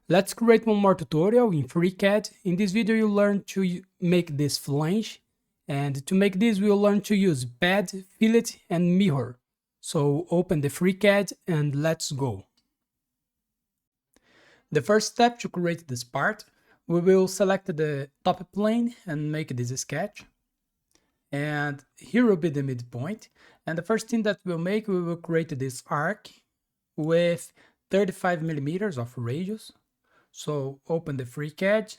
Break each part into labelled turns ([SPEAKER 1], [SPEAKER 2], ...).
[SPEAKER 1] Let's create one more tutorial in FreeCAD. In this video, you'll learn to make this flange. And to make this, we'll learn to use pad, fillet, and mirror. So open the FreeCAD and let's go. The first step to create this part, we will select the top plane and make this sketch. And here will be the midpoint. And the first thing that we'll make, we will create this arc with 35 millimeters of radius. So open the FreeCAD,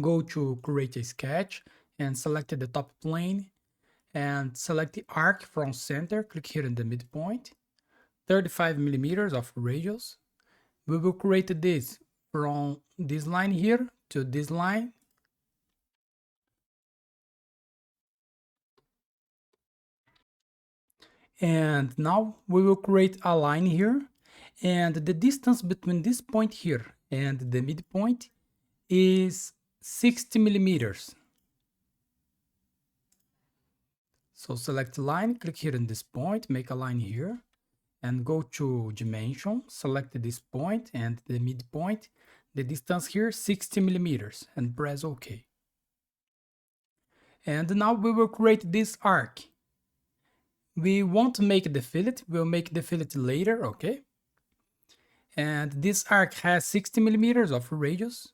[SPEAKER 1] go to create a sketch and select the top plane and select the arc from center. Click here in the midpoint, 35 millimeters of radius. We will create this from this line here to this line. And now we will create a line here, and the distance between this point here and the midpoint is 60 millimeters. So select line, click here in this point, make a line here, and go to dimension, select this point and the midpoint, the distance here 60 millimeters, and press OK. And now we will create this arc. We won't make the fillet, we'll make the fillet later, okay? And this arc has 60 millimeters of radius,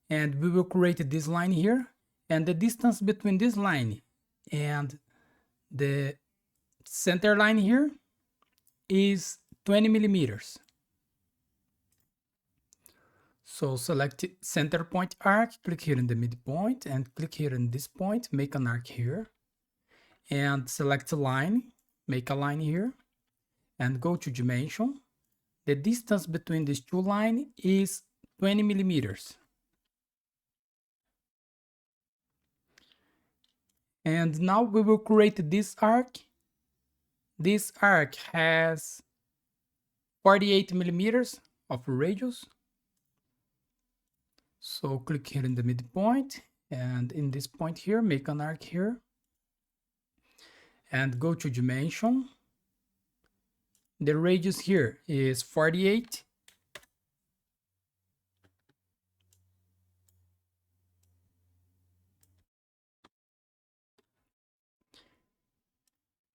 [SPEAKER 1] and we will create this line here, and the distance between this line and the center line here is 20 millimeters. So select center point arc, click here in the midpoint, and click here in this point, make an arc here, and select line, make a line here, and go to dimension. The distance between these two lines is 20 millimeters. And now we will create this arc. This arc has 48 millimeters of radius. So click here in the midpoint, and in this point here, make an arc here, and go to dimension. The radius here is 48.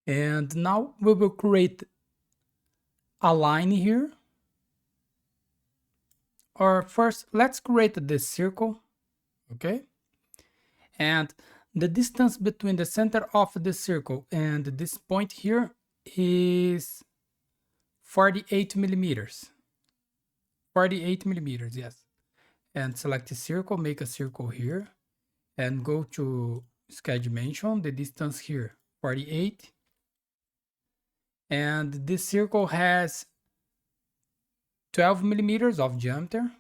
[SPEAKER 1] And now we will create a line here. Or first, let's create this circle, okay? And the distance between the center of the circle and this point here is 48 millimeters. 48 millimeters, yes. And select a circle, make a circle here, and go to sketch dimension, the distance here, 48. And this circle has 12 millimeters of diameter.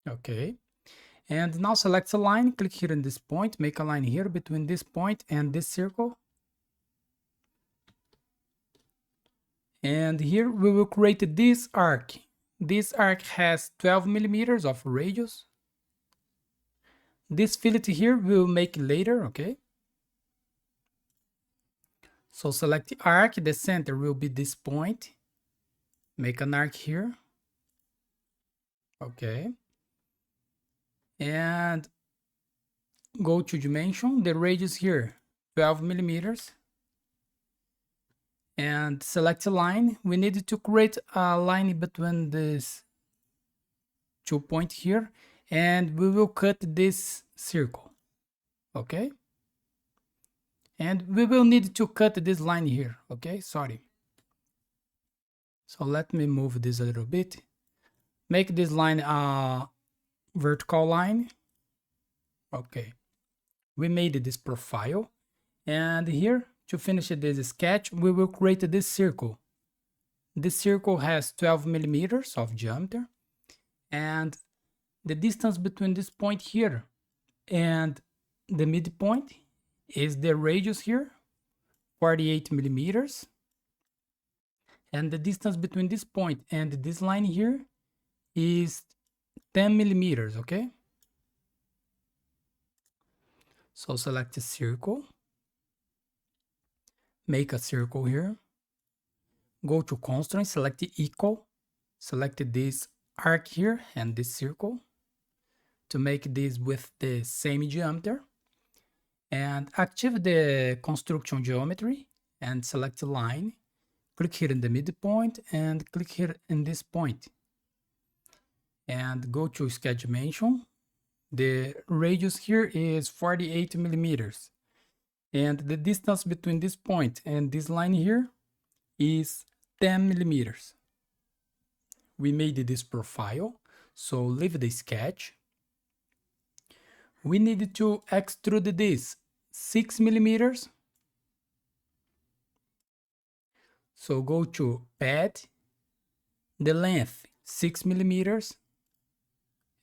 [SPEAKER 1] Okay. And now select a line, click here in this point, make a line here between this point and this circle. And here we will create this arc. This arc has 12 millimeters of radius. This fillet here we will make later, okay? So select the arc, the center will be this point. Make an arc here. Okay. And go to dimension, the radius here, 12 millimeters. And select a line. We need to create a line between these 2 points here, and we will cut this circle, okay? And we will need to cut this line here, okay? Sorry. So let me move this a little bit. Make this line a vertical line. Okay. We made this profile, and here, to finish this sketch, we will create this circle. This circle has 12 millimeters of diameter, and the distance between this point here and the midpoint is the radius here, 48 millimeters. And the distance between this point and this line here is 10 millimeters, okay? So select a circle. make a circle here. Go to constraint, select equal, select this arc here and this circle to make this with the same diameter, and activate the construction geometry and select line. Click here in the midpoint and click here in this point. And go to sketch dimension. The radius here is 48 millimeters. And the distance between this point and this line here is 10 millimeters. We made this profile, so leave the sketch. We need to extrude this 6 millimeters. So go to pad, the length 6 millimeters,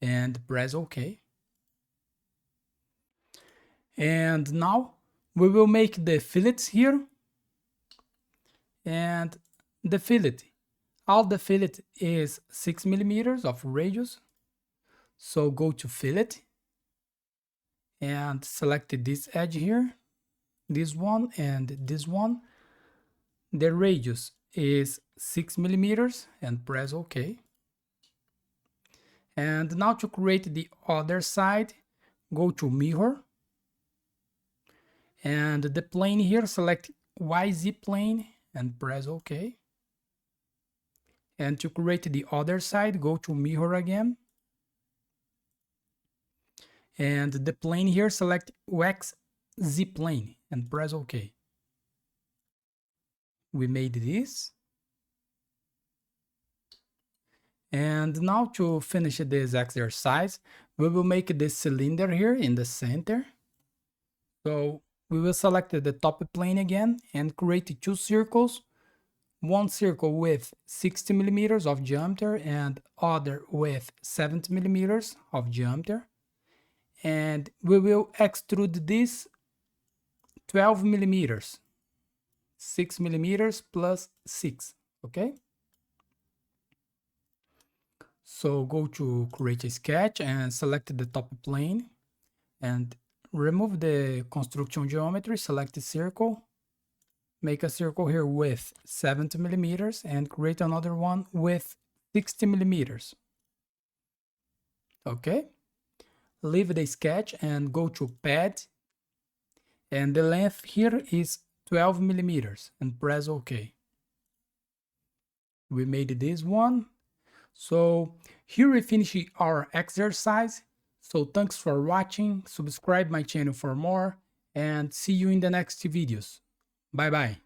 [SPEAKER 1] and press OK. And now we will make the fillets here. And the fillet, all the fillet is 6 millimeters of radius. So go to fillet and select this edge here, this one and this one. The radius is 6 millimeters and press OK. And now to create the other side, go to mirror. And the plane here, select YZ plane and press OK. And to create the other side, go to mirror again. And the plane here, select XZ plane and press OK. We made this. And now to finish this exercise, we will make this cylinder here in the center. So we will select the top plane again and create two circles. One circle with 60 millimeters of diameter and other with 70 millimeters of diameter. And we will extrude this 12 millimeters. 6 millimeters plus 6, okay? So go to create a sketch and select the top plane and remove the construction geometry, select the circle, make a circle here with 70 millimeters and create another one with 60 millimeters. Okay, leave the sketch and go to pad, and the length here is 12 millimeters and press OK. We made this one. So here we finish our exercise. So thanks for watching, subscribe my channel for more, and see you in the next videos. Bye bye.